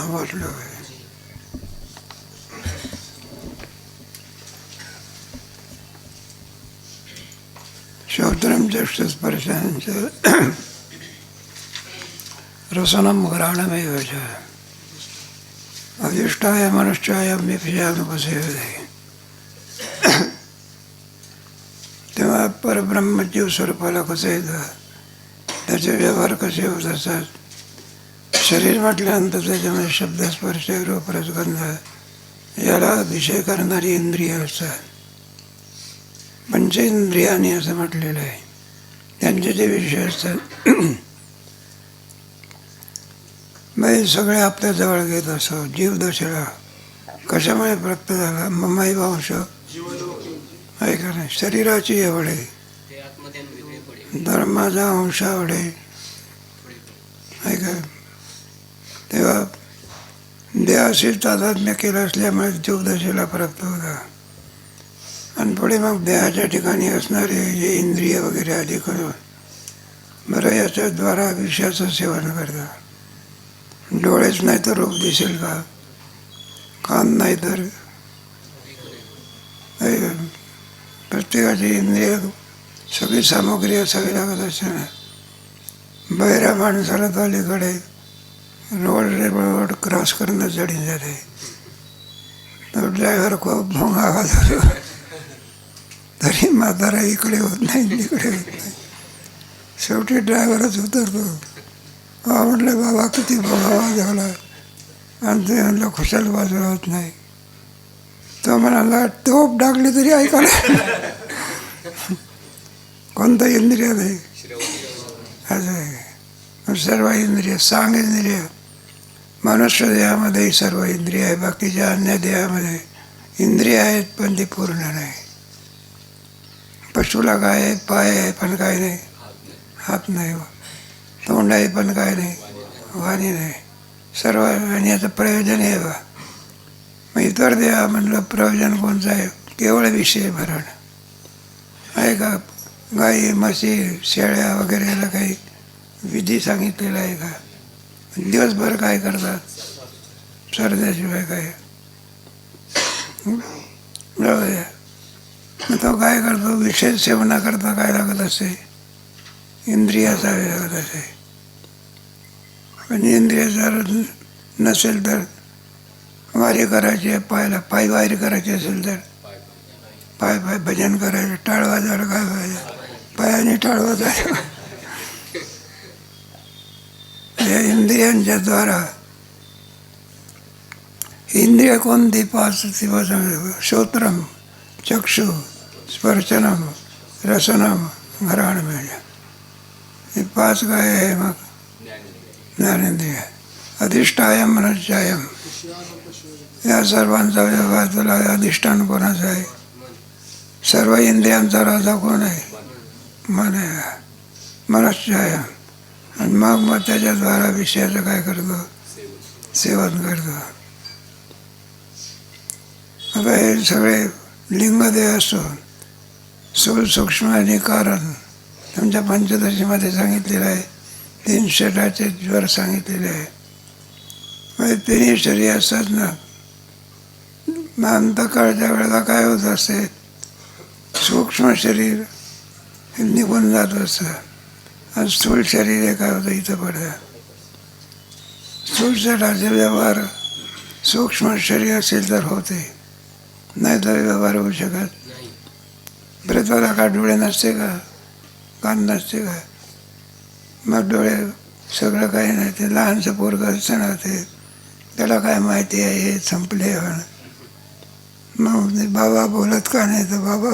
वाटलं आहे. श्रोत्रं चक्षुस्पर्शांच रसनं घ्राणमेव च अधिष्ठाय मनुष्याय मिप्यानुपसेवते. तेव्हा परब्रह्म जीव स्वरूपाला कसं येतं, त्याचे व्यवहार कसे होत असतात. शरीर म्हटल्यानंतर त्याच्यामध्ये शब्द स्पर्श रूप रसगंध याला विषय करणारी इंद्रिय असतात. पंचेंद्रियाने असं म्हटलेलं आहे, त्यांचे जे विषय असतात मग सगळे आपल्या जवळ घेत असो. जीव दशेला कशामुळे प्राप्त झाला, ममाई वंश आहे का नाही, शरीराची एवढे धर्माचा अंशावडे आहे का. तेव्हा देहाशी तादात्म्य केलं असल्यामुळे जीवदशेला प्राप्त होता. आणि पुढे मग देहाच्या ठिकाणी असणारे जे इंद्रिय वगैरे आधी करून बरं याच्याद्वारा विषयाचं सेवन करतात. डोळेच नाही तर रूप दिसेल का, कान नाही तर प्रत्येकाची इंद्रिय सगळी सामग्री असावी लागत असते ना. बहिऱ्या माणसाला तर अलीकडे रोड क्रॉस करणं जडीन जाते. तो ड्रायव्हर खूप भोंगा झालो तरी म्हातारा इकडे होत नाही तिकडे होत नाही. शेवटी ड्रायव्हरच उतरतो. म्हटलं बाबा किती भोंगा वाजवला, आणि ते म्हणलं खुशाल बाजूला होत नाही. तो म्हणाला टोप टाकली तरी ऐकायला कोणतं इंद्रिय नाही असं आहे. सर्व इंद्रिय सांग इंद्रिय मनुष्य देहामध्ये सर्व इंद्रिय आहे. बाकीच्या अन्य देहामध्ये इंद्रिय आहेत पण ती पूर्ण नाही. पशुला काय आहे, पाय आहे पण काय नाही, हात नाही, तोंड आहे पण काय नाही, वाणी नाही, सर्व. आणि याचं प्रयोजन आहे बा. मग इतर देहा म्हणलं प्रयोजन कोणतं आहे, केवळ विषय भरण आहे का. गाई म्हशी शेळ्या वगैरे याला काही विधी सांगितलेला आहे का. दिवसभर काय करतात सरद्याशिवाय काय. मग तो काय करतो, विषय सेवनाकरता काय लागत असे, इंद्रियाचा लागत असे. पण इंद्रिय जर नसेल तर वारी करायची, पाय वारी करायची असेल तर पाय भजन करायचं. टाळ वाजायला काय पाहिजे, पायाने टाळ वाजायचं. या इंद्रियांच्या द्वारा इंद्रिय कोणती पाच दिवस, श्रोत्रम चक्षु स्पर्शनम रसनम घ्राणमेव. हे पाच काय आहे मग, ज्ञानेंद्रिय. अधिष्ठाय मनुष्यायम, या सर्वांचा व्यवहार तुला अधिष्ठान कोणाचं आहे. सर्व इंद्रियांचा राजा कोण आहे, मन आहे. मनुष्यायम. आणि मग त्याच्याद्वारा विषयाचं काय करतो, सेवन करतो. आता हे सगळे लिंगदेह असून स्थूल सूक्ष्म आणि कारण तुमच्या पंचदशीमध्ये सांगितलेलं आहे. 3 षडाचे ज्वर सांगितलेले आहे. म्हणजे तिन्ही शरीर असतात ना. मग अंतकाळच्या वेळेला काय होत असते, सूक्ष्म शरीर निघून जात असतं आणि स्थूल शरीर हे काय होतं, इथं पडतं. स्थूल शरीराचे व्यवहार सूक्ष्म शरीर असेल तर होते, नाही तर व्यवहार होऊ शकत. प्रत्येकाला का डोळे नसते का, कान नसते का. मग डोळे सगळं काही नाही. ते लहानसं पोरगं असतं ना, ते त्याला काय माहिती आहे हे संपले. मग बाबा बोलत का नाही, तर बाबा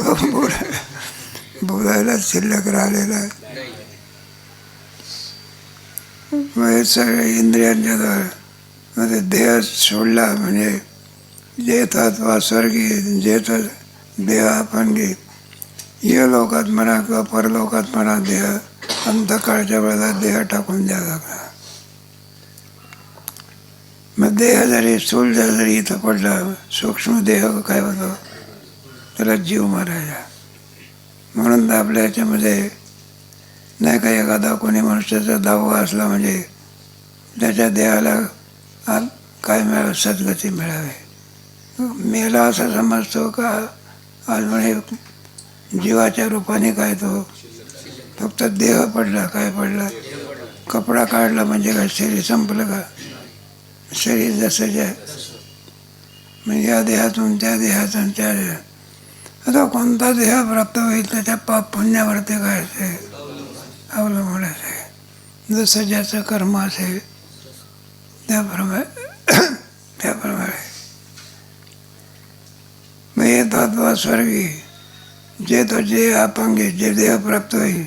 बोलायला शिल्लक राहिलेला आहे. मग हे सगळे इंद्रियांच्या द्वारा मध्ये देह सोडला म्हणजे जे तत्व स्वर्गीय जे तर देह आपण घे, या लोकात म्हणा किंवा परलोकात म्हणा, देह अंतकाळच्या वेळेला देह टाकून द्यावा लागला. मग देह जरी स्थूल जरी इथं पडला, सूक्ष्म देह काय होतो, त्याला जीव मारायचा. म्हणून तर आपल्या ह्याच्यामध्ये नाही का, एखादा कोणी मनुष्याचा दहावा असला म्हणजे त्याच्या देहाला काय मिळावं, सद्गती मिळावी. मेला असं समजतो का आज म्हणे जीवाच्या रूपाने काय तो फक्त देह पडला. काय पडला? कपडा काढला म्हणजे काय शरीर संपलं का? शरीर जसं जे म्हणजे या देहातून त्या देहातून त्या देहात आता कोणता देह प्राप्त होईल त्याच्या पाप पुण्यावरती काय असेल अवलंबून असेल. जसं ज्याचं कर्म असेल त्याप्रमाणे मग हे तत्व स्वर्गी जे तो जे अपंगी जे देह प्राप्त होईल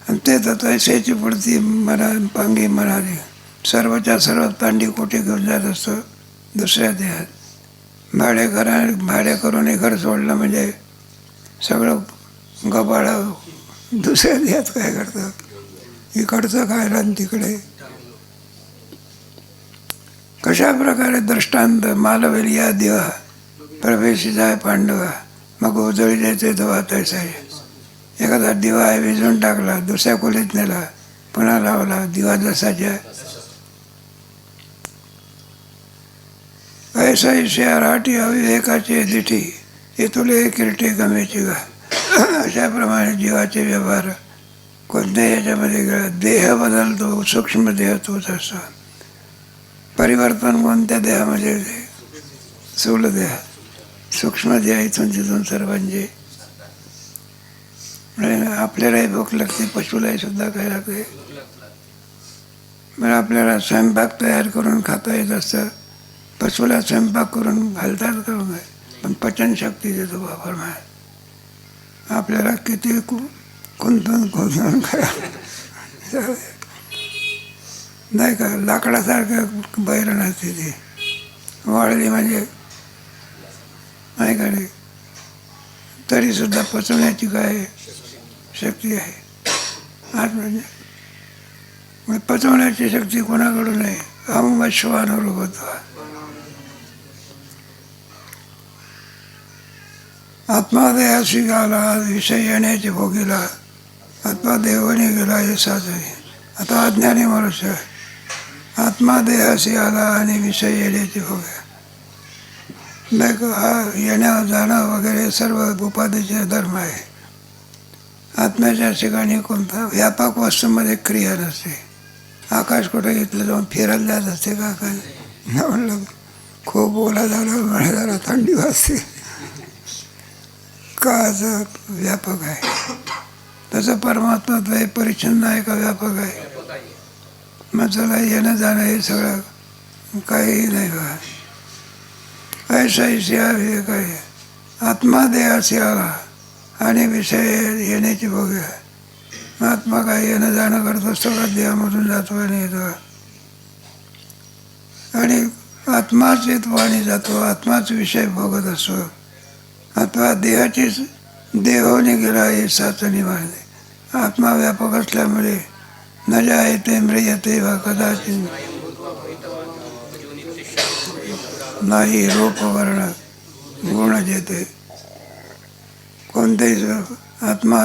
आणि ते तत्व ऐशाची पुढती मना पांगी म्हणाली सर्वच्या सर्व तांडी कोटी घेऊन जात असतो दुसऱ्या देहात. भाडे करून हे घर सोडलं म्हणजे सगळं गबाळं दुसऱ्या देहात काय करतं, इकडचं खायला आणि तिकडे. कशा प्रकारे दृष्टांत मालवेल या दिवा प्रवेशी जाय पांडवा मग उजळी द्यायचे तेव्हा तैसा. एखादा दिवा आहे विजून टाकला, दुसऱ्या खोलीत नेला, पुन्हा लावला, दिवा जसाच्या ऐसा राठी अविवेकाची दिठी हे तुले किरटी गमेची गा. अशाप्रमाणे जीवाचे व्यवहार कोणत्याही याच्यामध्ये गेला. देह बदलतो, सूक्ष्म देह तोच असतो. परिवर्तन कोणत्या देहामध्ये होते? स्थूल देह, सूक्ष्म देह इथून तिथून सर्वांचे. आपल्यालाही भूक लागते, पशुलाही सुद्धा काय लागते. मग आपल्याला स्वयंपाक तयार करून खाता येत असतं, पशुला स्वयंपाक करून घालतात का? पण पचनशक्ती देतो वापर माय. आपल्याला किती कुंतून करा नाही का. लाकडासारखं बैरण असते ती वाळली म्हणजे नाही का नाही, तरीसुद्धा पचवण्याची काय शक्ती आहे. आज म्हणजे पचवण्याची शक्ती कोणाकडून आहे? अमुश्वानुरूपत्व. आत्मादेहाशी गाला विषय येण्याची भोगीला आत्मा देवाने गेला हे साच आहे. आता अज्ञानी मनुष्य आत्मादेहाशी आला आणि विषय येण्याची भोग्या नाही का. हा येणं जाणं वगैरे सर्व उपाधीचे धर्म आहे. आत्म्याच्या ठिकाणी कोणता व्यापक वस्तूमध्ये क्रिया नसते. आकाश कुठे घेतलं जाऊन फिरायला जात असते का? काय म्हणलं खूप ओला झाला म्हणा झाला थंडी वाजते का? असं व्यापक आहे. तसं परमात्मा हे परिच्छिन्न आहे का व्यापक आहे? मग चला येणं जाणं हे सगळं काही नाही बा. ऐसा हे काय आत्मा देहाशी आला आणि विषय येण्याची बघूया. आत्मा काय येणं जाणं करत असतो का? देहामधून जातो आणि येतो आणि आत्माच येतो आणि जातो. आत्माच विषय भोगत असतो. अथवा देहाचीच देहोने गेला हे साचणी मारणे. आत्मा व्यापक असल्यामुळे न जायते म्रियते वा कदाचित नाही रूप वर्ण गुण जेते. कोणतेही आत्मा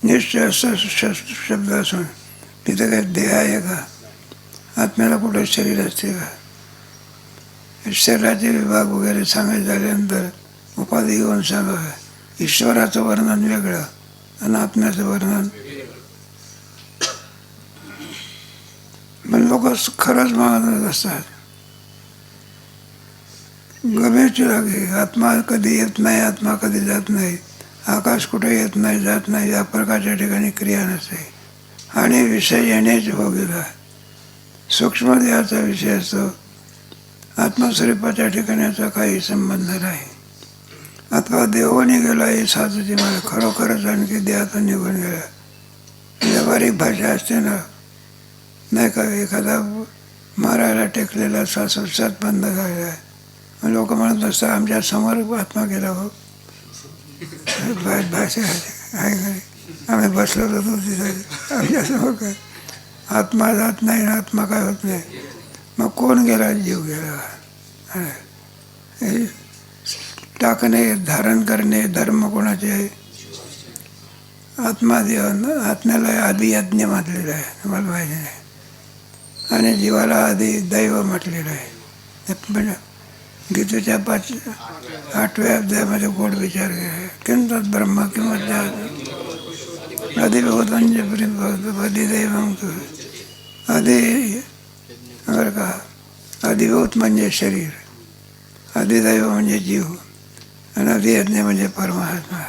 निश्चय शब्द असून तिथं काय देह आहे का? आत्म्याला कुठं शरीर असते का? शरीराचे विभाग वगैरे सांगायचे झाल्यानंतर उपाधी घेऊन सांगावं. ईश्वराचं वर्णन वेगळं आणि आत्म्याचं वर्णन. पण लोक खरंच मागत असतात. गमेची लागे. आत्मा कधी येत नाही, आत्मा कधी जात नाही, आकाश कुठे येत नाही जात नाही, या प्रकारच्या ठिकाणी क्रिया नसते. आणि विषय येण्याची भोगीला सूक्ष्म देहाचा विषय असतो. आत्मस्वरूपाच्या ठिकाणाचा काही संबंध नाही. अथवा देवाने गेला हे साधूची मला खरोखरच आणखी देहातून निघून गेला. व्यावहारिक भाषा असते ना नाही का. एखादा मारायला टेकलेला श्वासोच्छ्वास बंद झालेला आहे. लोक म्हणत असतात आमच्या समोर आत्मा गेला हो. भाषा आहे का? आम्ही बसलो होतो तिथे आमच्यासमोर काय आत्मा जात नाही, आत्मा काय होत नाही. मग कोण गेला? जीव गेला. टाकणे धारण करणे धर्म कोणाचे आहे? आत्मा देव. आत्म्याला आधी यज्ञ मानलेला आहे. तुम्हाला माहिती नाही. आणि जीवाला आधी दैव म्हटलेलं आहे. पण गीतेच्या 8व्या अध्यायामध्ये गोड विचार केला. किंतत ब्रह्म किंवा अधिभूतंज अधिदैवं आधी बरं का. अधिभूत म्हणजे शरीर, अधिदैव म्हणजे जीव आणि अधियज्ञ म्हणजे परमात्मा.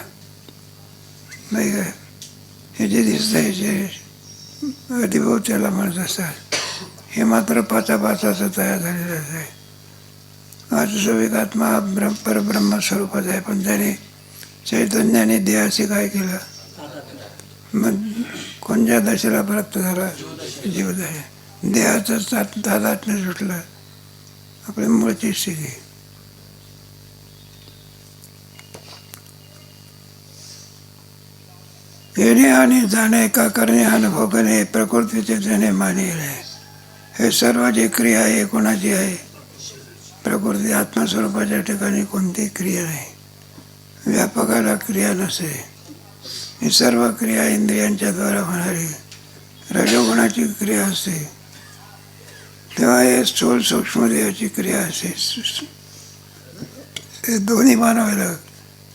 नाही काय हे जे दिसतंय जे अधिभूत त्याला म्हणत असतात, हे मात्र पाचापाचाचं तयार झालेलं आहे. वास्तविक आत्मा हा परब्रह्म स्वरूपात आहे, पण त्याने चैतन्याने देहाशी काय केलं, मग कोणत्या दशेला प्राप्त झाला, जीवदशा. देहाचं तादात्म्य सुटलं, आपली मूळची स्थिती. येणे आणि जाणे का करणे अनुभव करणे प्रकृतीचे त्याने मानले. हे सर्व जी क्रिया आहे कोणाची आहे, प्रकृती. आत्मस्वरूपाच्या ठिकाणी कोणती क्रिया नाही, व्यापकाला क्रिया नसे. ही सर्व क्रिया इंद्रियांच्या द्वारा होणारी रजोगुणाची क्रिया असते, तेव्हा हे स्थूल सूक्ष्म देहाची क्रिया असते. हे दोन्ही मानवाला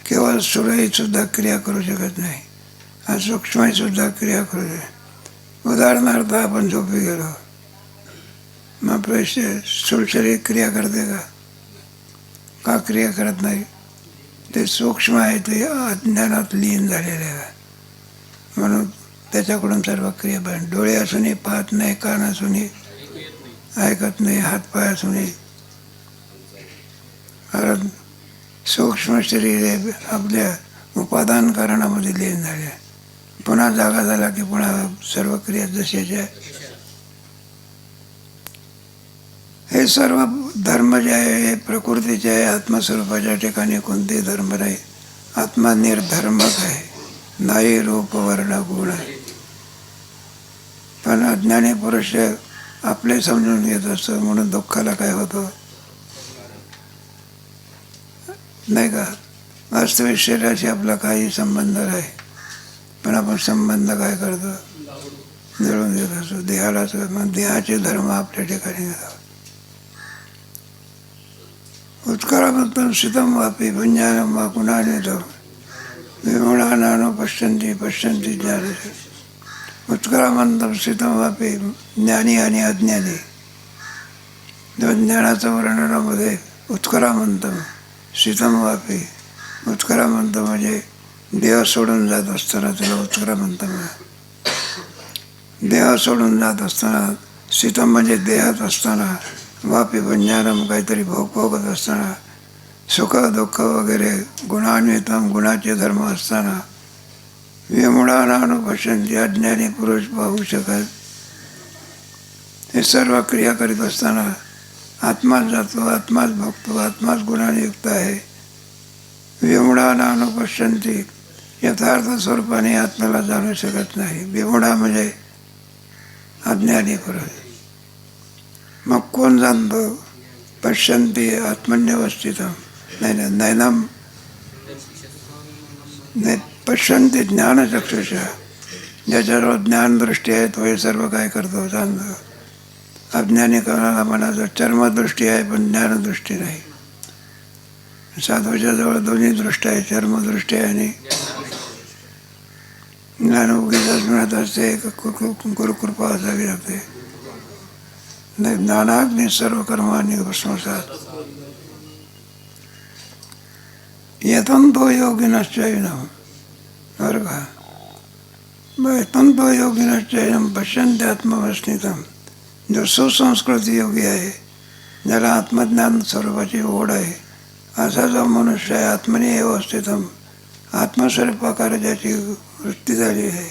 केवळ स्थूलही सुद्धा क्रिया करू शकत नाही, हा सूक्ष्मही सुद्धा क्रिया करू शकत. उदाहरणार्थ आपण झोपी गेलो, मग स्थूल शरीर क्रिया करते का क्रिया करत नाही? ते सूक्ष्म आहे, ते अज्ञानात लीन झालेले आहे, म्हणून त्याच्याकडून सर्व क्रिया बन. डोळे असूनही पाहत नाही, कान असूनही ऐकत नाही, हातपाय असूनही. कारण सूक्ष्म शरीर हे आपल्या उपादान कारणामध्ये लीन झाले. पुन्हा जागा झाला की पुन्हा सर्व क्रिया जशाच्या. हे सर्व धर्म जे आहे हे प्रकृतीचे आहे, आत्मस्वरूपाच्या ठिकाणी कोणतेही धर्म नाही. आत्मा निर्धर्मक आहे, नाही रूप वर्ण गुण आहे. पण अज्ञानी पुरुष आपले समजून घेत असतो, म्हणून दुःखाला काय होतं नाही का. वास्तविक शरीराशी आपला काही संबंध नाही, पण आपण संबंध काय करतो, जुळून घेत असतो देहालाच. मग देहाचे धर्म आपल्या ठिकाणी घेतात. उत्करामंतम शीतम वापी पुंजानम वा गुणान्वितो विमूढानानो पश्यन्ति पश्यन्ति ज्ञानी. उत्करामंतम शीतम वापी, ज्ञानी आणि अज्ञानी. ज्ञानाचं वर्णनामध्ये उत्करामंतम शीतम वापी. उत्करामंत म्हणजे देह सोडून जात असताना त्याला उत्करामंत म्हणा. देह सोडून जात असताना, शीतम म्हणजे देहात असताना, वापी पंजानम काहीतरी भोगत असताना, सुख दुःख वगैरे गुणान्वितम गुणाचे धर्म असताना, विमूढानानुपश्यन्ति अज्ञानी पुरुष पाहू शकत. हे सर्व क्रिया करीत असताना आत्माच जातो, आत्माच भोगतो, आत्माच गुणाने युक्त आहे. विमूढानानुपश्यन्ति, यथार्थ स्वरूपाने आत्म्याला जाणू शकत नाही. विमूढा म्हणजे अज्ञानी पुरुष. मग कोण जाणतो, पश्यन्ति आत्मन्यवस्थितम. नैनम पश्यन्ति ज्ञानचक्षुषा. ज्याच्यावर ज्ञानदृष्टी आहे तो हे सर्व काय करतो, जाणतो. अज्ञानी कोणाला म्हणायचं चर्मदृष्टी आहे पण ज्ञानदृष्टी नाही. साधूच्या जवळ दोन्ही दृष्टी आहे, चर्मदृष्टी आहे आणि ज्ञान उगीच मिळत असते. गुरुकृपा असावी लागते. ज्ञानाग्नी सर्व कर्मांनी भस्मसात. यतंतो योगिनश्चैनम. बरं का, यतंतो योगिनश्चैनम पश्यन्ति आत्मवस्थितम. जो सुसंस्कृत योगी आहे, ज्याला आत्मज्ञान स्वरूपाची ओढ आहे, असा जो मनुष्य आहे, आत्मने अवस्थितम, आत्मस्वरूपाकार ज्याची वृत्ती झाली आहे,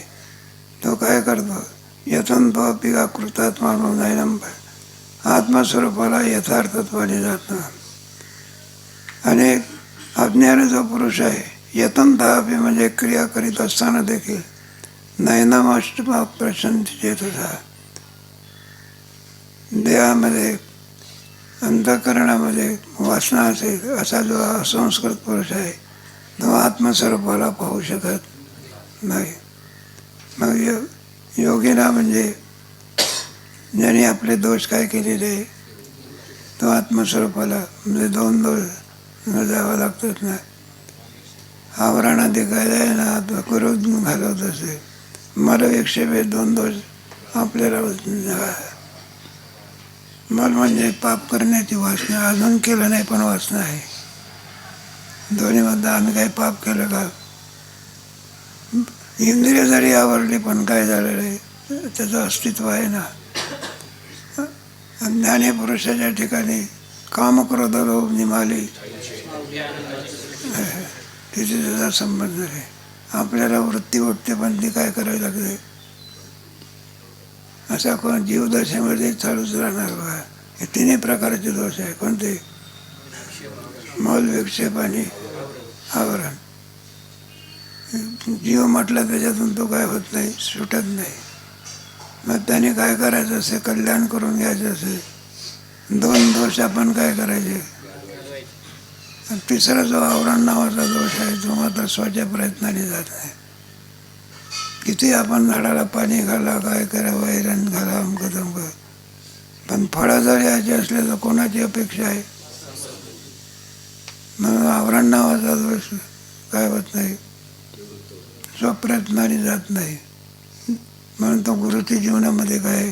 तो काय करतो, यतंतो अपि कृतात्मा नैनम. आत्मस्वरूपाला यथार्थत्वाने जातं. आणि अज्ञानी जो पुरुष आहे, यतंतापि म्हणजे क्रिया करीत असताना देखील नैनम अष्टमा प्रशांती चेतसा. देहामध्ये अंतःकरणामध्ये वासना असेल असा जो असंस्कृत पुरुष आहे, तो आत्मस्वरूपाला पाहू शकत नाही. मग योगिना म्हणजे ज्याने आपले दोष काय केलेले तो आत्मस्वरूपाला म्हणजे 2 दोष जावं लागतात ना. आवरणात काय ना करून घालवत असे मला 2 दोष आपल्याला मल म्हणजे पाप करण्याची वासना, अजून केलं नाही पण वासना आहे. दोन्ही म्हणता आम्ही काही पाप केलं का? इंद्रिय जरी आवडली पण काय झालेलं आहे त्याचं अस्तित्व आहे ना. ज्ञानी पुरुषाच्या ठिकाणी काम क्रोध लोभ निमाली तिथे त्याचा संबंध आहे. आपल्याला वृत्ती उठते पण ती काय करावी लागते. असा कोण जीवदशेमध्ये चालूच राहणार बा. हे 3 प्रकारचे दोष आहे. कोणते? मौल विक्षेप आणि आवरण. जीव म्हटला त्याच्यातून तो काय होत नाही, सुटत नाही. मग त्याने काय करायचं असे, कल्याण करून घ्यायचं असे 2 दोष आपण काय करायचे. तिसरा जो आवरण नावाचा दोष आहे तो मात्र स्वतः प्रयत्नाने जात नाही. किती आपण झाडाला पाणी घाला, काय करा, वैरण घाला, अमकदम कर, पण फळं जर यायचे असले तर कोणाची अपेक्षा आहे. मग आवरण नावाचा दोष काय होत नाही, स्वप्रयत्नाने जात नाही. म्हणून तो गुरुती जीवनामध्ये काय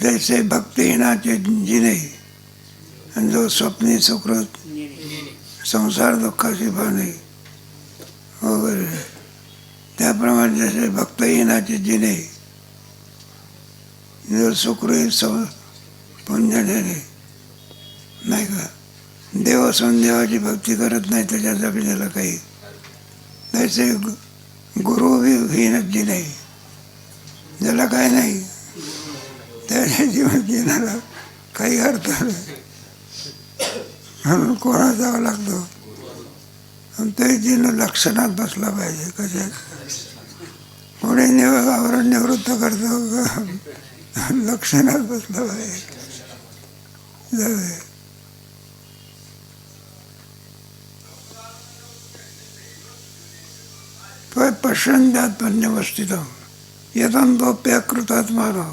जैसे भक्तिहीनाचे जिने आणि जो स्वप्नी सुकृत संसार दुःखाची भावने वगैरे, त्याप्रमाणे जसे भक्तहीनाचे जिने जो सुकृत पुण्यने नाही का, देव असून देवाची भक्ती करत नाही त्याच्या जगण्याला काही, तसे गुरु हीनच जी नाही ज्याला काय नाही त्याच्या जीवन जीवनाला काही अर्थ नाही. म्हणून कोणा जावं लागतो आणि ते जीवन लक्षणात बसला पाहिजे. कशात कोणी आवरण निवृत्त करतो लक्षणात बसला पाहिजे. जाऊया पश्यन्त्यात्मन्यवस्थितम यदंतोप्यकृतात्मानो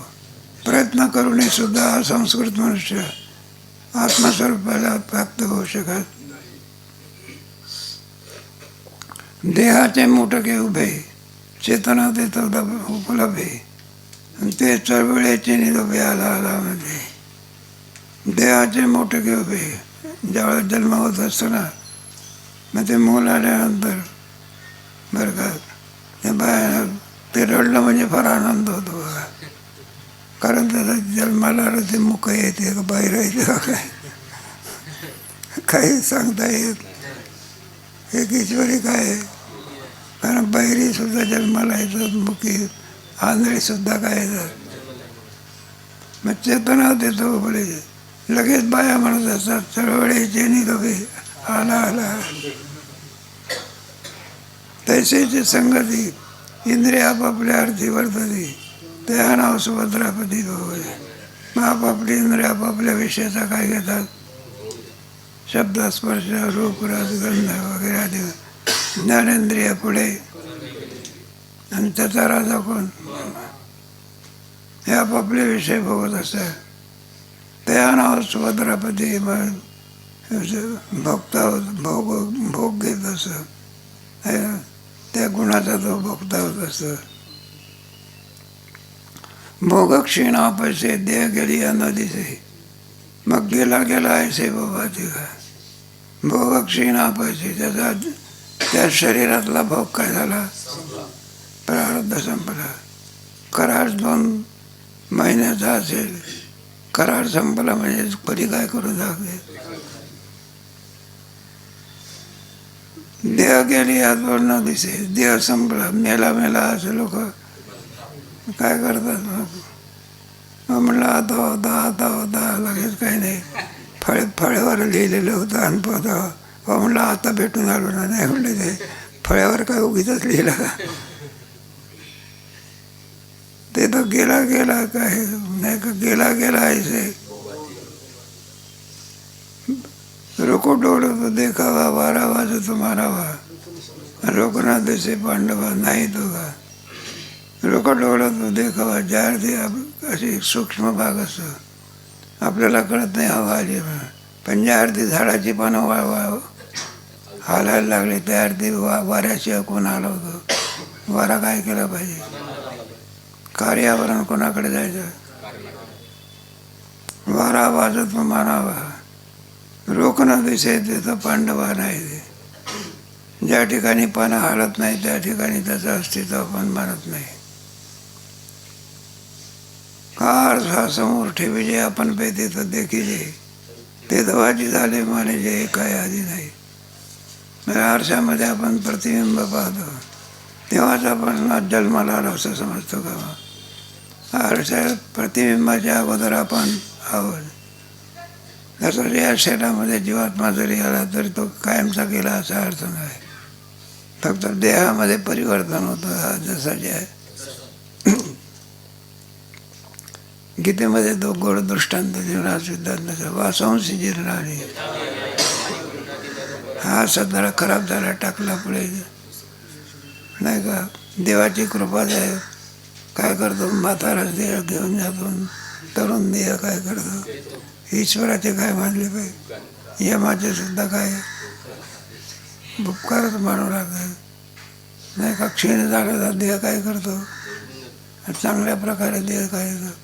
प्रयत्न करूनही सुद्धा असंस्कृत मनुष्य आत्मस्वरूपाला प्राप्त होऊ शकत. देहाचे मुटके उभे चेतना देतो उपलब्धे आणि ते चळवळीचे निरोपे आला देहाचे मोठके उभे. ज्यावेळेस जन्म होत असताना मग ते मूल आल्यानंतर बरं का ते बाहेर ते रडलं म्हणजे फार आनंद होतो बघा. कारण त्याचा जन्माला आलं ते मुख येते का बाहेर येते का काय काही सांगता येत एक ईश्वरी काय आहे. कारण बहिरी सुद्धा जन्माला येतात, मुखी आंधळी सुद्धा काय येतात. मग चेतना देतो बोले लगेच बाया म्हणत असतात चळवळीचे निरोपे आला आला. तैसेची संगती इंद्रिय आपापल्या अर्थी वर्तती त्या नाव सुभद्रापती भोवले. मग आपापली इंद्रिय आपापल्या विषयाचा काय घेतात, शब्द स्पर्श रूप रस गंध वगैरे आदी ज्ञानेंद्रिय पुढे आणि त्याचा राजा कोण, हे आपापले विषय भोगत असतात. त्या नाव सुभद्रापती भोगता भोग घेत असत. त्या गुणाचा तो भोगता होत असतो. भोग क्षीणा पैसे देह गेली नदीचे मग गेला गेला ऐसे बाबा तिघा. भोग क्षीणा पैसे त्याचा त्या शरीरातला भोग काय झाला, प्रारब्ध संपला. करार 2 महिन्याचा असेल, करार संपला म्हणजे कधी काय करू दाखवे. देह गेली आजवर न दिसे, देह संपला मेला मेला असे लोक काय करतात. मग म्हणलं आता लगेच काही नाही. फळ्यावर लिहिलेलं होतं अनुभव म्हणलं आता भेटून आलो ना. नाही म्हणलं ते फळ्यावर काय उगीच लिहिलं का, ते तर गेला गेला काय नाही का, गेला गेला ऐसे रुको डोळो तो देखावा 12 वाजे तो मारावा रोकना दिसे पांडवा नाही तुका, रोकड डोळा तो देखावा. ज्या अर्थी अशी सूक्ष्म भाग असतो, आपल्याला कळत नाही हवा आली म्हणून, पण ज्या अर्थी झाडाची पानं हालायला लागली त्या अर्थी वाऱ्याशिवाय कोण हलवतो? वारा काय केला पाहिजे? कार्यावरण कोणाकडे जायचं? वारा वाजत मानावा, रोखणं दिसे तिथं पांडवा नाही ते. ज्या ठिकाणी पानं हालत नाही त्या ठिकाणी त्याचं अस्तित्व आपण मानत नाही. कार हा समोर ठेवी जे आपण पे तिथं देखील ते दवाची झाले माने जे काय आधी नाही. आरशामध्ये आपण प्रतिबिंब पाहतो तेव्हाच आपण जन्माला आलो असं समजतो का? आरशा प्रतिबिंबाच्या अगोदर आपण आहोत. जसं या शरीरामध्ये जीवात्मा जरी आला तरी तो कायमचा गेला असा अर्थ नाही. फक्त देहामध्ये परिवर्तन होतं. हा जसा जे आहे गीतेमध्ये तो गोड दृष्टांत दिला सिद्धांताचा, वासंशी जीर्णाने. हा सध्या खराब झाला टाकला पुढे नाही का? देवाची कृपा आहे. काय करतो? म्हाताराच देह घेऊन जातो, तरुण देह काय करतो? ईश्वराचे काय मानले पाहिजे? यमाचे सुद्धा काय उपकारच मानू लागतात नाही का? क्षीण झालेला देह काय करतो? चांगल्या प्रकारे देह काय करतो,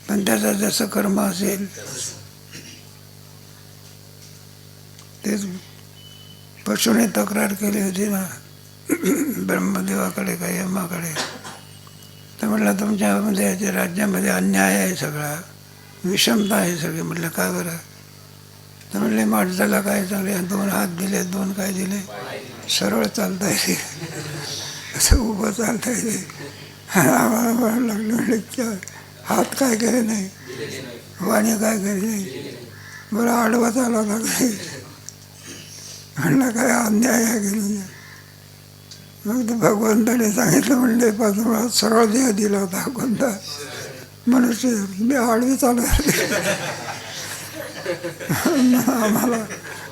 पण त्याचं जसं कर्म असेल तेच. पशुने तक्रार केली होती ना ब्रह्मदेवाकडे का यमाकडे, तर म्हटलं तुमच्यामध्ये याच्या राज्यामध्ये अन्याय आहे सगळा, विषमता आहे सगळी. म्हटलं का बरं? तर म्हणले माणसाला काय चांगले 2 हात दिले, 2 काय दिले, सरळ चालता येते, असं उभं चालता येते. आम्हाला म्हणायला लागलं म्हणले हात काय केले नाही, वाणी काय केली नाही, बरं आडवा चालावं लागले. म्हणलं काय अन्याय आहे गेलं. मग ते भगवंताने सांगितलं म्हणले पाच सरळ देह दिला होता कोणता मनुष्य, मी आडवी चालू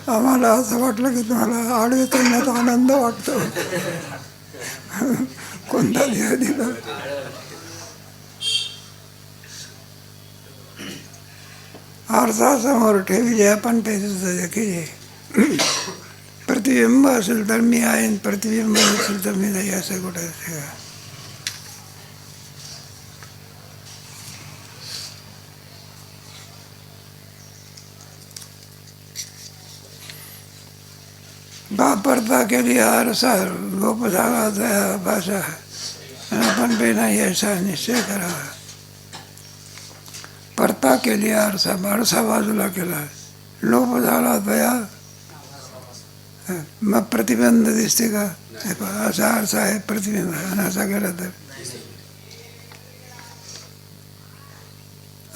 आम्हाला असं वाटलं की तुम्हाला आडवी चालण्याचा आनंद वाटतो. कोणता देह दिला? आरसा समोर ठेवी जे आपण पैसे की प्रतिबिंब असेल तर मी आहे, प्रतिबिंब असेल तर मी नाही, असं कुठं असेल का? वापरता केली आरसा, लोप झाला त्या भाषा, आपण बे नाही असा निश्चय करावा. परता केली आरसा, आरसा बाजूला केला, लोप झाला दया, मग प्रतिबिंब दिसते का? असा आरसा आहे प्रतिबिंब, आणि असा केला तर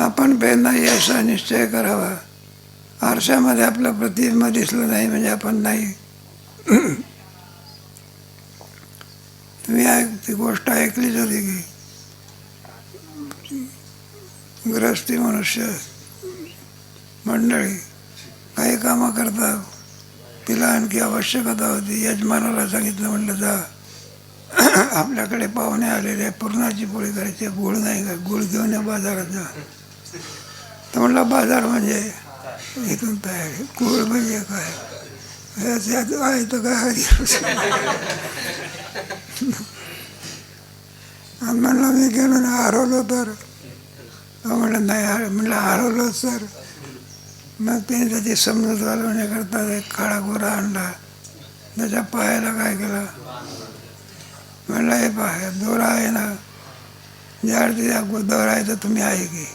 आपण बे नाही असा निश्चय करावा. आरशामध्ये आपलं प्रतिबिंब दिसलं नाही म्हणजे आपण नाही. तुम्ही ती गोष्ट ऐकलीच होती की गृहस्थी मनुष्य मंडळी काही कामं करतात, तिला आणखी आवश्यकता होती. यजमानाला सांगितलं, म्हटलं जा आपल्याकडे पाहुणे आलेले, पुरणाची पोळी करायची, गुळ नाही का, गुळ घेऊन या बाजारात जा. तर म्हटलं बाजार म्हणजे इथून तयारी, गुळ म्हणजे काय आहे तर काय म्हणलं मी गेलो ना हरवलो तर, म्हणलं नाही, म्हणलं हरवलो सर. मग त्याने त्याची समजूत घालवण्याकरता एक काळा गोरा आणला, त्याच्या पायाला काय केलं, म्हणलं हे पाय दोरा आहे ना, ज्या अर्थी दोरा आहे तर तुम्ही आहे की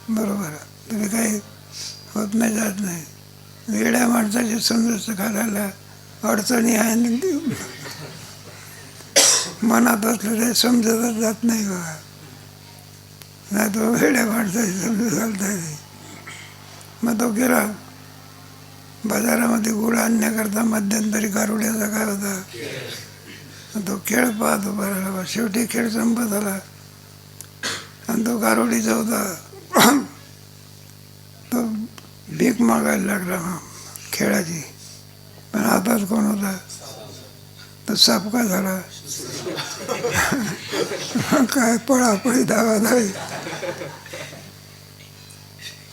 बरोबर, तुम्ही काही होत नाही, जात नाही. वेड्या माणसाची समजूत घालायला अडचणी आहे, मनात असलं ते समजतच जात नाही बघा. नाही तो वेड्या माणसाची समजूत घालता येते. मग तो गेला बाजारामध्ये गुळ आणण्याकरता. मध्यंतरी गारुड्याचा काय होता, तो खेळ पाहतो बरायला. शेवटी खेळ संपत आला आणि तो गारुडीचा होता, तो भीक मागायला लागला खेळाची. पण हातात कोण होता? तो साप का झाला. काय पळापळी धावाधावी.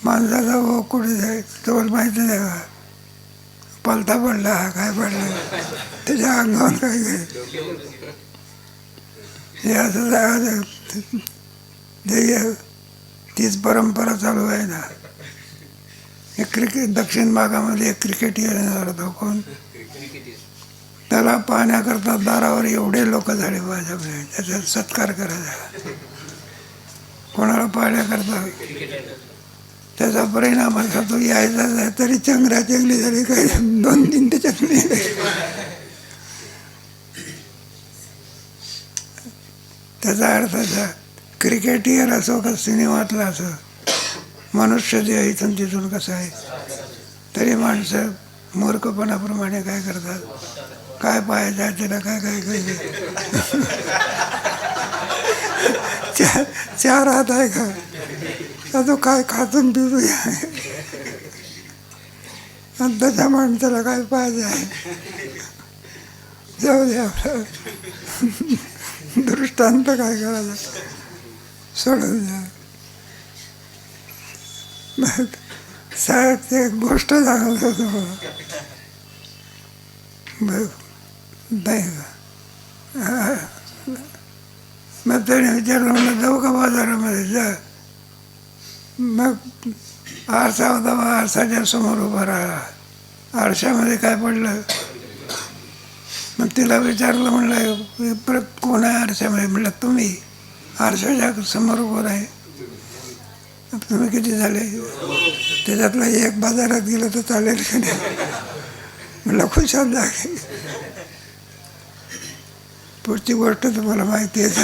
माणसाचा भाऊ कुठे जाईल तुम्हाला माहिती नाही का? पलता पडला काय पडला त्याच्या अंगावर काय काय हे असं तीच परंपरा चालू आहे ना. हे क्रिकेट दक्षिण भागामध्ये एक क्रिकेटर होता कोण, त्याला पाहण्याकरता दारावर एवढे लोक झाले माझ्याकडे, त्याचा सत्कार करायचा कोणाला पाहण्याकरता. त्याचा परिणाम असा तो यायचा तरी चंगराचंगली झाली काही 2-3 त्याच्यात नाही. त्याचा अर्थ असा क्रिकेटियर असो का सिनेमातला असो, मनुष्य जे इथून तिथून कसं आहे तरी माणसं मूर्खपणाप्रमाणे काय करतात, काय पाहायचं आहे त्याला काय काय काय चार हात आहे का तो काय खातून पिऊ आणि त्याच्या माणसाला काय पाहिजे आहे. जाऊ दे आपलं दृष्टांत काय करायचं सोडून द्या. साहेब ते एक गोष्ट सांगत होतो नाही का. मग त्याने विचारलं म्हणलं जाऊ का बाजारामध्ये जा. मग आरसा होता, मग आरसाच्या समोर उभा राहिला. आरशामध्ये काय पडलं, मग तिला विचारलं म्हणलं परत कोण आहे आरशामध्ये. म्हणलं तुम्ही आरशाच्या समोर उभं आहे. तुम्ही किती झाले, त्याच्यातलं एक बाजारात गेलं तर चालेल की नाही. म्हणलं खुशाल जागे. पुढची गोष्ट तुम्हाला माहिती आहे,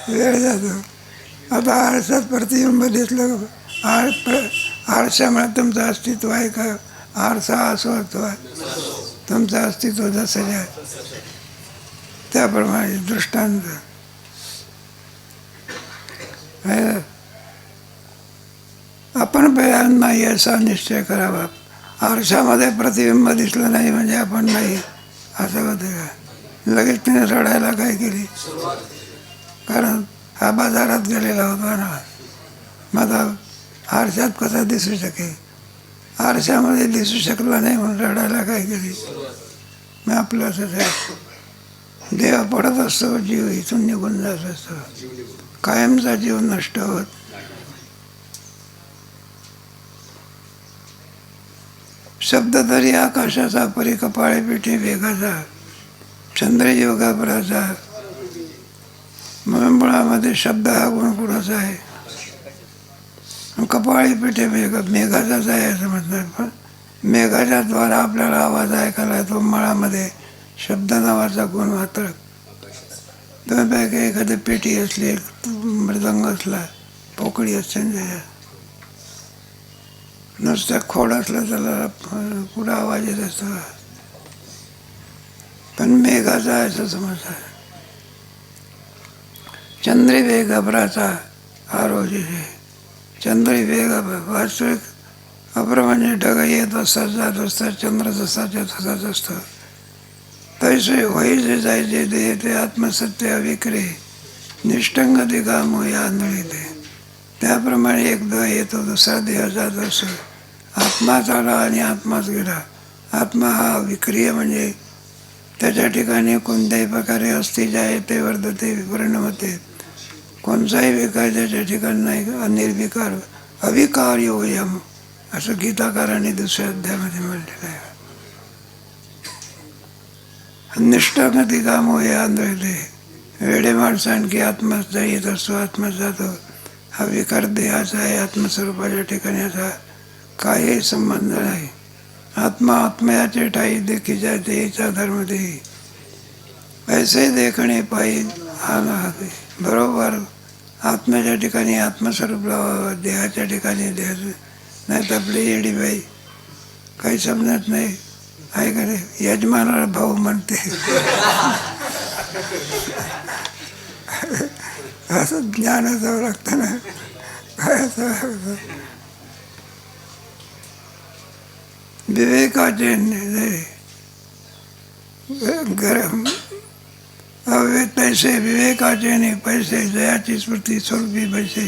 वेळ जातो. आता आरशात प्रतिबिंब दिसलं, आरशामुळे तुमचं अस्तित्व आहे का, आरसा अस्तित्व आहे, तुमचं अस्तित्व जसं आहे त्याप्रमाणे दृष्टांत. आपण पहिल्यांदा याचा निश्चय करावा. आरशामध्ये प्रतिबिंब दिसलं नाही म्हणजे आपण नाही असं होतं का. लगेच तिने रडायला काय केली, कारण हा बाजारात गेलेला होता ना. मग आरशात कसा दिसू शकेल, आरशामध्ये दिसू शकला नाही म्हणून रडायला काय केली. मग आपलं असं देह पडत असतो, जीव इथून निघून जात असतो, कायमचा जीव नष्ट होत. शब्द तरी आकाशाचा, परी कपाळे पिठे वेगाचा, चंद्र योगापराचा. मुळामध्ये शब्द हा गुण कुणाचा आहे, कपाळी पिठे मेघाचाच आहे असं म्हणतात. पण मेघाच्या द्वारा आपल्याला आवाज ऐकायला तो मळामध्ये शब्द नावाचा गुण मात्र. त्यापैकी एखादी पेटी असली, मृदंग असला, पोकळी असते त्याच्यात, नुसतं खोड असलं त्याला पुढं आवाज येत असतो. पण मेघाचा आहे असं समजतात. चंद्री वेग अभ्राचा हा रोजी चंद्री वेग वास्तविक अप्रमाणे ढग येत असतात जात असतात. चंद्र जसाच्या तसाच असतो. तैसे व्हायचे जायचे ते ते आत्मसत्य अविक्रे निष्ठंग दिगामो या आंधळीते. त्याप्रमाणे एक देह येतो दुसरा देह जात असतो. आत्माच आला आणि आत्माच गेला. आत्मा हा विक्रिय म्हणजे त्याच्या ठिकाणी कोणत्याही प्रकारे अस्थिजा येते, वर्धते, परिणमते. कोणताही विकार त्याच्या ठिकाणी नाही. अनिर्विकार अविकार योयम असं गीताकाराने दुसऱ्या अध्यायामध्ये म्हटलेलं आहे. निष्ठागती काम होय आंधळते. वेडे माणसं आणखी आत्माच येत असतो, आत्माच जातो. हा विकार देहाचा आहे, आत्मस्वरूपाच्या ठिकाणी याचा काही संबंध नाही. आत्मा आत्मयाचे ठाई देखी जाते याचा धर्म देही ऐसे देखणे पाहिजे. हा ना बरोबर आत्म्याच्या ठिकाणी आत्मस्वरूप लावावं, देहाच्या ठिकाणी देहाचं. नाही तर आपली येडी बाई काही समजत नाही आहे का नाही. यजमानाला भाऊ म्हणते असं ज्ञान असावं लागतं ना. काय असावं लागतं विवेकाचे अव्यक्त पैसे विवेकाचे आणि पैसे जयाची स्मृती स्वरूपी पैसे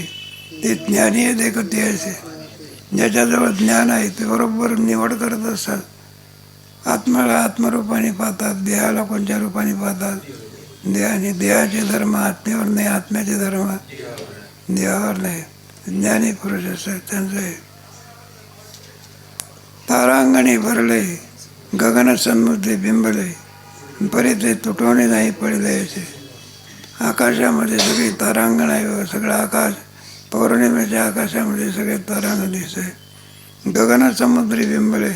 ते ज्ञानीय देखते असे. ज्याच्याजवळ ज्ञान आहे ते बरोबर निवड करत असतात. आत्म्याला आत्मरूपाने पाहतात, देहाला कोणत्या रूपाने पाहतात. देहाचे धर्म आत्म्यावर नाही, आत्म्याचे धर्म देहावर नाही. ज्ञानी पुरुष असतात त्यांचे तारांगणी भरले गगन सन्मुद्रे बिंबले परी ते तुटवणे नाही पडले असे. आकाशामध्ये सगळी तारांगण आहे, सगळं आकाश पौर्णिमेच्या आकाशामध्ये सगळे तारांगण दिसते. गगन समुद्री बिंबले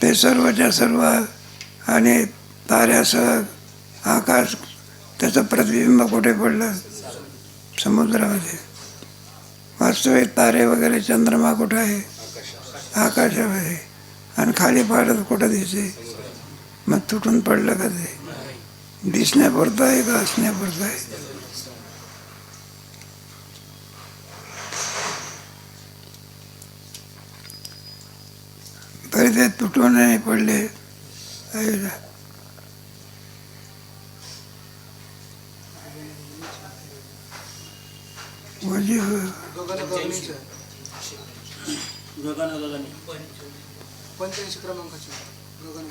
ते सर्वच्या सर्व आणि ताऱ्यासह आकाश त्याचं प्रतिबिंब कुठे पडलं? समुद्रामध्ये. वास्तविक तारे वगैरे चंद्रमा कुठं आहे? आकाशामध्ये. आणि खाली पाडत कुठं दिसते? मग तुटून पडलं का ते? दिसण्यापुरतं आहे का असण्यापुरतं आहे? तरी ते तुटून नाही पडले.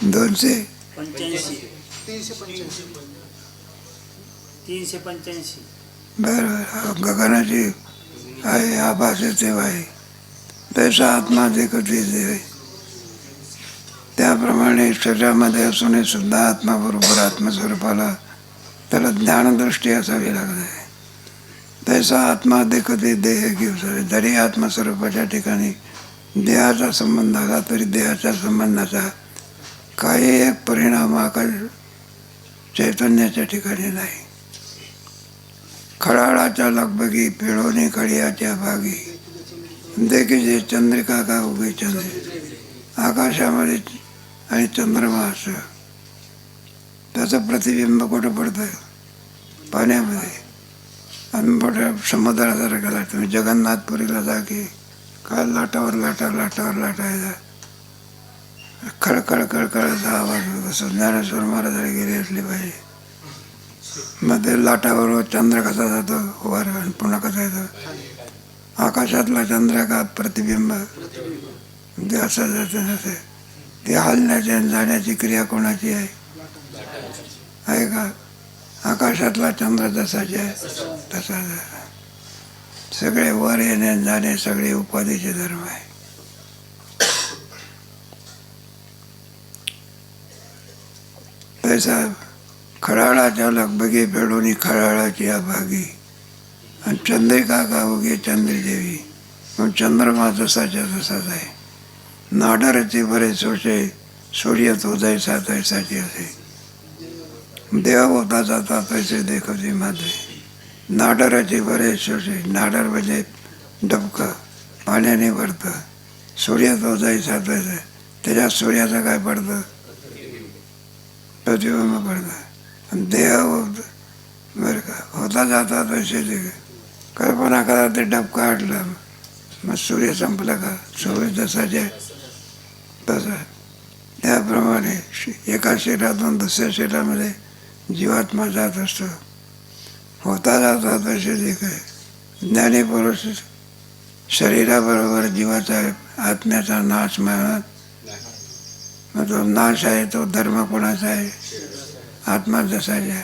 दोनशे 385 बरोबर. गगनाची आहे, आभासी तेव्हा आहे. तैसा आत्मा देखते देव. त्याप्रमाणे शरीरामध्ये असूनही सुद्धा आत्माबरोबर आत्मस्वरूपाला त्याला ज्ञानदृष्टी असावी लागत आहे. तैसा आत्मा देखते देह घेऊ. जरी आत्मस्वरूपाच्या ठिकाणी देहाचा संबंध आला तरी देहाच्या संबंधाचा काही एक परिणाम आकाश चैतन्याच्या ठिकाणी नाही. खळाळाच्या लगबगी पिळवणी कळियाच्या भागी देखील चंद्रिका का उभी चंद्र. आकाशामध्ये आणि चंद्रमा असं त्याचं प्रतिबिंब कुठं पडतं? पाण्यामध्ये. आणि मोठ्या समुद्रासारखा लागतं. तुम्ही जगन्नाथपुरीला जा की काय लाटावर लाटायचा खळखळ खळखळाचा आवाज होतो. असं ज्ञानेश्वर महाराजांनी गेले असले पाहिजे. मग ते लाटावर चंद्र कसा जातो वर आणि पुन्हा कसा येतो? आकाशातला चंद्र का प्रतिबिंब ते असं जातं नसे. ते हलण्याची आणि जाण्याची क्रिया कोणाची आहे? आहे का? आकाशातला चंद्र जसाचे आहे तसा. सगळे वर येणे जाणे सगळे उपाधीचे धर्म आहे. तसा खळाळाच्या लगबगी फेडून खळाळाची अभागी आणि चंद्रिका का उगे चंद्रदेवी. मग चंद्रमा जसाच्या तसाच आहे. नाडरचे बरे सोचे सूर्य तो जैसा तैसाची असे. देव होता जाता तैसे देखवते माधवे. नाडराचे बरे सोचे. नाडर म्हणजे डबकं पाण्याने भरतं. सूर्य तो जैसा तैसा. त्याच्यात सूर्याचं काय पडतं? प्रतिबिंब पडतं. आणि देव बरं का होता जाता तसे ते कल्पना करा ते डबकं आटलं मग सूर्य संपला का? सूर्य जसाचे तसा. त्याप्रमाणे एका शरीरातून दुसऱ्या शरीरामध्ये जीवात्मा जात असतो. होता जाता तसे जे काय ज्ञानी पुरुष शरीराबरोबर जीवाचा आत्म्याचा नाश म्हणत. मग तो नाश आहे तो धर्म कोणाचा आहे? आत्मा जसाचे आहे.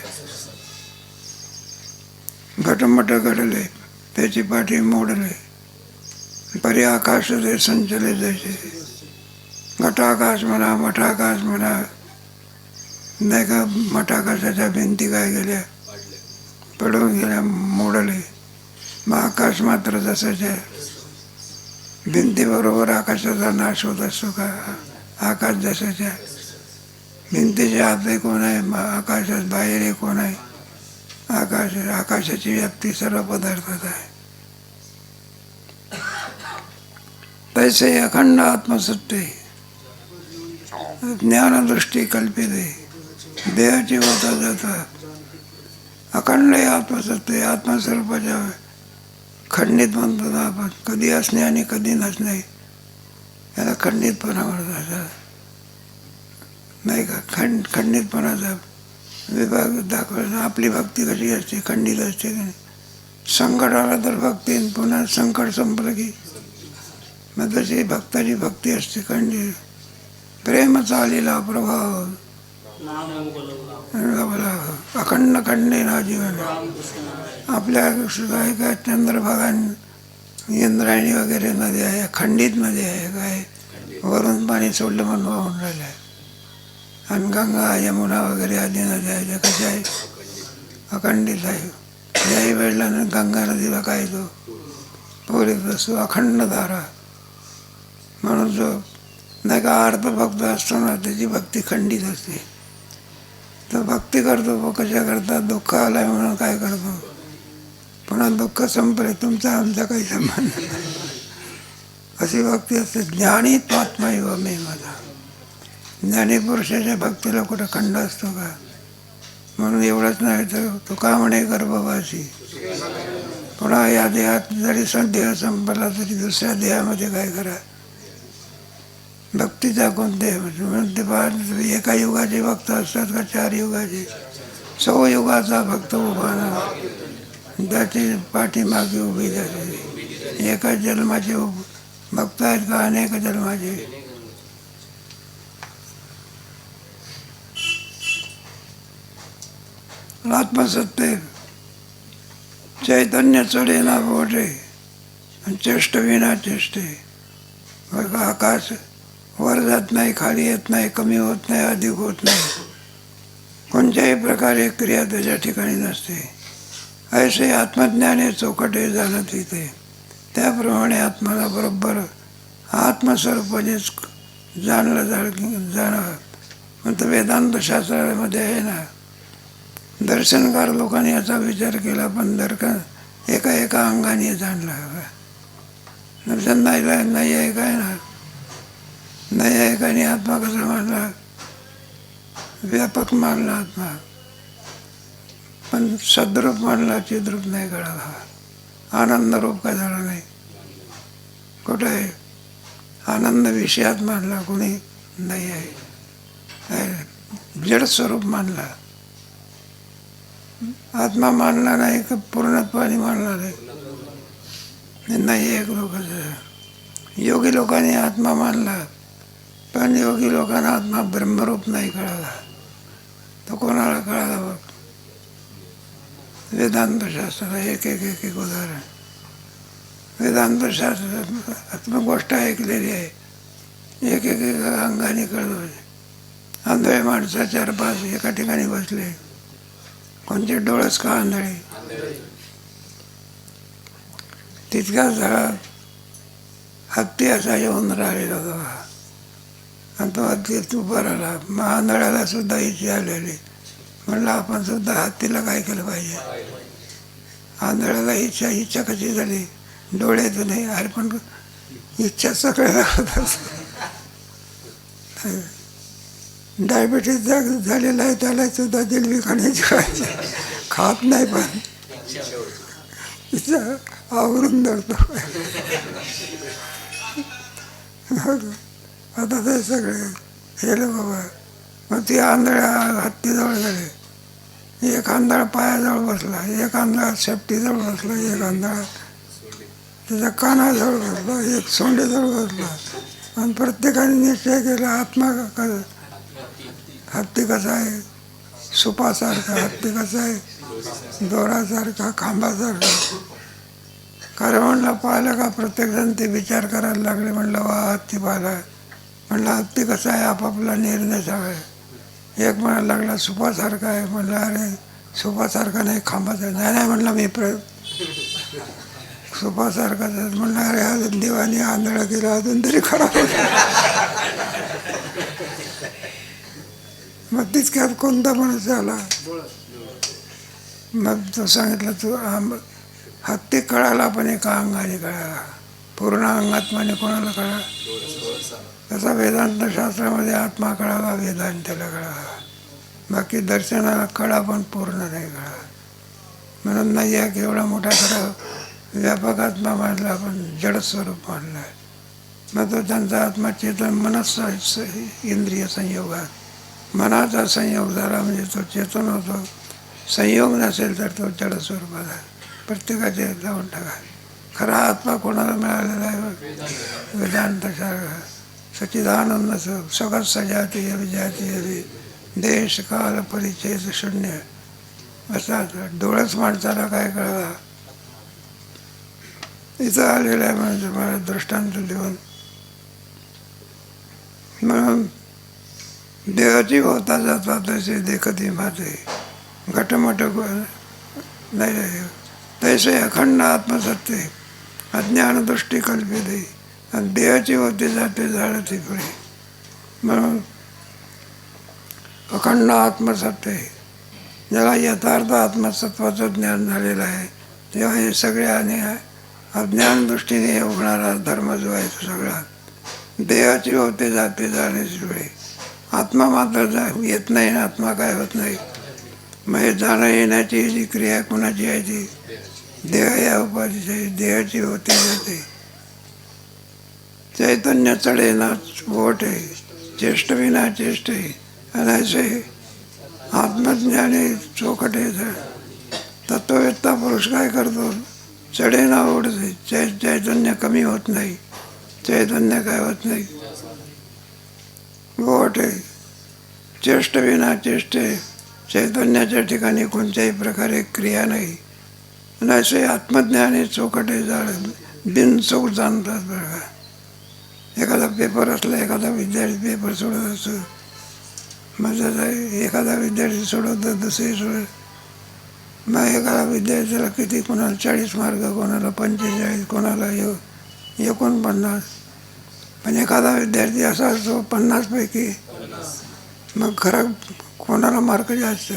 घटमट घडले त्याची पाठी मोडले परी आकाश ते संचले जैसे. घटाकाश म्हणा मठाकाश म्हणा नाही का? मठाकाशाच्या भिंती काय गेल्या? पडून गेल्या, मोडले. मग आकाश मात्र जसंच आहे. भिंतीबरोबर आकाशाचा नाश होत असतो का? आकाश जसंच आहे. भिंतीच्या आतले कोण आहे? आकाशात बाहेर कोण आहे? आकाशाची व्याप्ती सर्व पदार्थात आहे. तैसे अखंड आत्मसत्य ज्ञानदृष्टी कल्पित आहे. देहाची होता जाता अखंड आत्मसत्य आत्मस्वरूपाच्या खंडित म्हणतो ना आपण. कधी असणे आणि कधी नसणे याला खंडितपणा म्हणतात. नाही का, खंडितपणाचा विभाग दाखवला. आपली भक्ती कशी असते, खंडित असते की नाही. संकट आला तर भक्ती, पुन्हा संकट संपलं की मग तशी भक्ताची भक्ती असते खंडित. प्रेमचा आलेला प्रभाव अखंड खंडे ना जीवन. आपल्या काय काय चंद्रभागा, इंद्रायणी वगैरे नद्या आहे, खंडित नद्या आहे. काय वरून पाणी सोडलं म्हणून वाहून राहिलं आहे. आणि गंगा यमुना वगैरे आदी नद्या आहे त्या कशा आहे, अखंडित आहे. याही वेळेला गंगा नदीला काय तो पूरित असतो, अखंड धारा. म्हणून जो नाही का अर्थभक्त असतो ना, त्याची भक्ती खंडित असते. तर भक्ती करतो कशा करता, दुःख आलाय म्हणून काय करतो, पुन्हा दुःख संपले, तुमचा आमचा काही संबंध नाही, अशी भक्ती असते. ज्ञानी आत्मा युवा मे माझा. ज्ञानी पुरुषाच्या भक्तीला कुठं खंड असतो का. म्हणून एवढंच नाही तर तुका म्हणे गर्भवासी. पुन्हा या देहात जरी देह संपला तरी दुसऱ्या देहामध्ये काय करा, भक्तीचा कोणते म्हणून ते एका युगाचे भक्त असतात का 4 युगाचे, 100 युगाचा भक्त उभा ना, त्याची पाठीमागे उभी जाते. एका जन्माचे भक्त आहेत का अनेक जन्माचे. आत्मसत्य चैतन्य चढे ना बोटे, चेष्ट विना चेष्टे. आकाश वर जात नाही, खाली येत नाही, कमी होत नाही, अधिक होत नाही, कोणत्याही प्रकारे क्रिया त्याच्या ठिकाणी नसते. ऐसे आत्मज्ञाने चौकटे जाणत तिथे. त्याप्रमाणे आत्माला बरोबर आत्मस्वरूपानेच जाणलं जाणं. म्हणतं वेदांत शास्त्रामध्ये आहे ना, दर्शनकार लोकांनी याचा विचार केला, पण एका एका अंगाने जाणला. दर्शन नाही आहे काय ना, नाही आहे काही आत्मा कसा मानला, व्यापक मानला आत्मा, पण सद्रूप मानला, चिद्रूप नाही कळाला. आनंद रूप काय झाला नाही. कुठं आहे आनंद, विषयात मानला कोणी नाही आहे, जड स्वरूप मानला. आत्मा मानला नाही का पूर्णत्वाने मानला नाही. एक लोक योगी लोकांनी आत्मा मानला, पण योगी लोकांना आत्मा ब्रह्मरूप नाही कळाला. तो कोणाला कळाला बघ. वेदांत शास्त्र एक एक एक एक उदाहरण. वेदांत शास्त्र आत्म गोष्ट ऐकलेली आहे, एक एक एक अंगाने कळतो. आंधळे माणसं 4-5 एका ठिकाणी बसले, कोणते डोळस का आंधळे. तितक्याच झाला हत्ती असा येऊन राहिलेला होता, आणि तो हत्ती उभा राहिला. मग आंधळ्याला सुद्धा इच्छा आलेली. म्हणलं आपण सुद्धा हत्तीला काय केलं पाहिजे. आंधळ्याला इच्छा कशी झाली, डोळ्यात नाही. अरे पण इच्छा सगळ्याला होतात. डायबिटीस झालेला आहे, त्याला सुद्धा जिलबी खाण्याची पाहिजे, खात नाही, पण इच्छा आवरून धरतो. आता ते सगळे गेले बाबा. मग ती आंधळ्या हत्तीजवळ गेले. एक आंधळा पायाजवळ बसला, एक आंधळा शेपटीजवळ बसला, एक आंधळा त्याच्या कानाजवळ बसला, एक सोंडेजवळ बसला. आणि प्रत्येकाने निश्चय केला आत्मा हत्ती कसा आहे, सुपासारखा. हत्ती कसा आहे, दोरासारखा, खांबासारखा. कारण म्हणलं पाहिलं का, प्रत्येकजण ते विचार करायला लागले. म्हणलं वा हत्ती पाहिला. म्हणलं हत्ती कसा आहे, आपापला निर्णय सांगाय. एक म्हणायला लागला सुपासारखा आहे. म्हणलं अरे सुपासारखा नाही, खांबाचा नाही. म्हणलं मी सुपासारखाच. म्हणलं अरे अजून देवाने आंधळा केला, अजून तरी खराब होता. मग तितक्यात कोणता माणूस आला. मग तो सांगितलं तू हत्ती कळाला, पण एका अंगाने कळाला, पूर्ण अंगात्माने कोणाला कळा. तसा वेदांत शास्त्रामध्ये आत्मा कळाला, वेदांताला कळाला. बाकी दर्शनाला कळा, पण पूर्ण नाही कळा. म्हणून नाही या एवढा मोठा कळा व्यापक आत्मा मानला, पण जडस्वरूप मानला. मग तो त्यांचा आत्मा चेतन मनस इंद्रिय संयोगात मनाचा संयोग झाला म्हणजे तो चेतन होतो. संयोग नसेल तर तो जड स्वरूपात आहे. प्रत्येकाचे जाऊन टाका. खरा आत्मा कोणाला मिळालेला आहे? वेदांत सारखा सच्चिदानंद सगत सजातीय विजातीय देश काल परिचय शून्य असा डोळ्याच माणसाला काय कळला. इथं आलेलं आहे म्हणजे मला दृष्टांत देऊन. म्हणून देहाची होता जाता तसे देखती माते घटमट नाही तैसे अखंड आत्मसत्य अज्ञान दृष्टी कल्पिते आणि देहाची होते जाते जाळती पुढे. म्हणून अखंड आत्मसत्य ज्याला यथार्थ आत्मसत्वाचं ज्ञान झालेलं आहे तेव्हा हे सगळे आणि अज्ञान दृष्टीने उगणारा धर्म जो आहे तो सगळा देहाची होते जाते जाण्याची वेळे. आत्मा मात्र येत नाही, आत्मा काय होत नाही. मग हे जाणं येण्याची जी क्रिया कुणाची आहे ती देह या उपाधीची देहाची होते जाते. चैतन्य चढेना ओटे चेष्ट विना चेष्टे असे आत्मज्ञानी चोखटे. तत्ववेत्ता पुरुष काय करतो? चढेना ओढते. चैतन्य कमी होत नाही, चैतन्य काय होत नाही. ओटे चेष्ट विना चेष्टे चैतन्याच्या ठिकाणी कोणत्याही प्रकारे क्रिया नाही. असे आत्मज्ञानी चोखटे जाळ बिनचूक जाणतात. बघा, एखादा पेपर असला, एखादा विद्यार्थी पेपर सोडत असतो, मग एखादा विद्यार्थी सोडवतो, दुसरी सोडत. मग एखादा विद्यार्थ्याला किती, कोणाला 40 मार्क, कोणाला 45, कोणाला 49. पण एखादा विद्यार्थी असा असतो 50 पैकी, मग खरं कोणाला मार्क जास्त?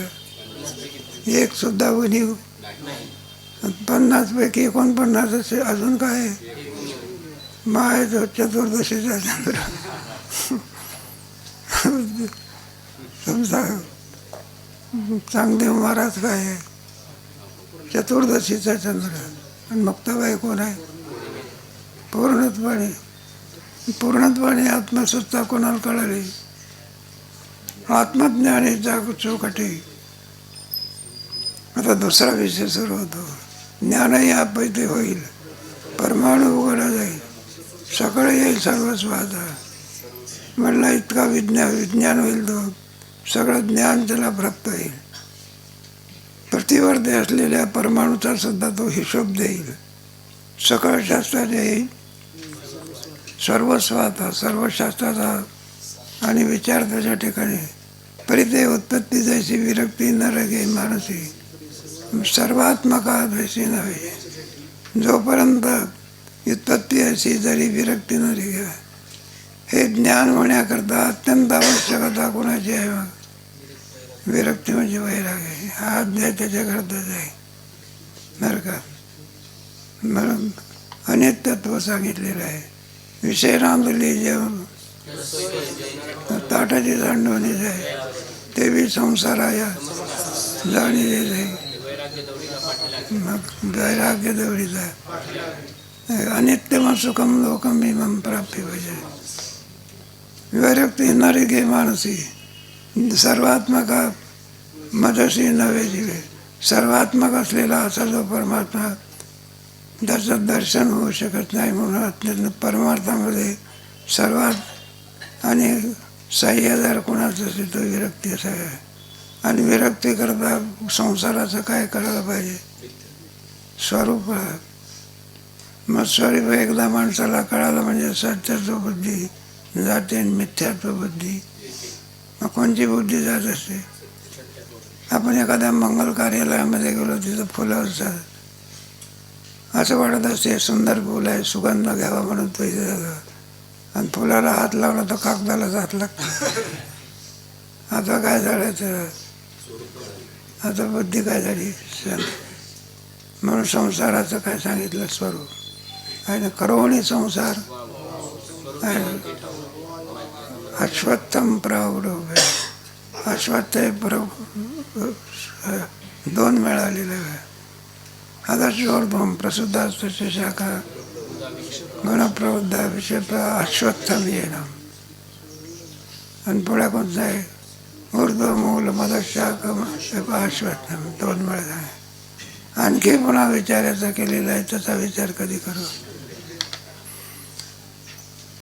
एक सुद्धा उणीव. 50 पैकी 49 असे अजून काय? माय जो चतुर्दशीचा चंद्र तुमचा चांगदेव महाराज काय आहे? चतुर्दशीचा चंद्र. आणि मुक्ताबाई कोण आहे? पूर्णत्वाने आत्मसत्ता कोणाला कळाली? आत्मज्ञानी जाग चौकटी. आता दुसरा विषय सुरू होतो. ज्ञानही आपैते होईल, परमाणू उघडा जाईल, सगळं येईल सर्वस्वादा. म्हणला इतका विज्ञान होईल, तो सगळं ज्ञान त्याला प्राप्त होईल. पृथ्वीवरती असलेल्या परमाणूचा सुद्धा तो हिशोब देईल. सकळ शास्त्राचे येईल सर्वस्वाता, सर्व शास्त्राचा आणि विचार त्याच्या ठिकाणी. परिते उत्पत्ती जैसी विरक्ती न रगे मानसी सर्वात्मका जैसी नव्हे. जोपर्यंत उत्पत्ती अशी जरी विरक्ती न रगे, हे ज्ञान होण्याकरता अत्यंत आवश्यकता कोणाची आहे? मग विरक्ती म्हणजे वैराग आहे. हा अध्याय त्याच्याकरताच आहे बरं का. म्हणून अनित्यत्व सांगितलेलं आहे. विषय रांधले जेवण ताटाची जाणवणी जाय, ते बी संसाराया जाणीले जाई. मग वैराग्य दौडीचा अनित्यम सुखम लोकम इमम प्राप्ती पाहिजे. विरक्ती नरी घे मानसी सर्वात्मका मदशी नव्हे जीवे. सर्वात्मक असलेला असा जो परमात्मा, त्याचं दर्शन होऊ शकत नाही. म्हणून परमार्थामध्ये सर्वात आणि 6000 कोणाचं असेल तो विरक्ती असावी. आणि विरक्ती करता संसाराचं काय करायला पाहिजे? स्वरूप. मग स्वरूप एकदा माणसाला कळालं म्हणजे सत्यात्व बुद्धी जाते आणि मिथ्यात्व बुद्धी. मग कोणची बुद्धी जात असते? आपण एखाद्या मंगल कार्यालयामध्ये गेलो, तिथं फुलं असतात, असं वाटत असते सुंदर फुल आहे, सुगंध घ्यावा म्हणून तो इथे जातो, आणि फुलाला हात लावला तर कागदालाच हात लागतो. आता काय झालं? आता बुद्धी काय झाली? म्हणून संसाराचं काय सांगितलं? स्वरूप आहे ना. करोणी संसार अश्वत्थम प्रौढ. अश्वत्थ 2 मिळालेले आहे. आता शोर्भम प्रसिद्धास्तस्य शाखा गणप्रवृद्धा विषय अश्वत्थम येणं. आणि पुढे कोणतं आहे? ऊर्ध्वमूल मदशाकम अश्वत्थम 2 वेळा. आणखी पुन्हा विचारायचा केलेला आहे, त्याचा विचार कधी करू.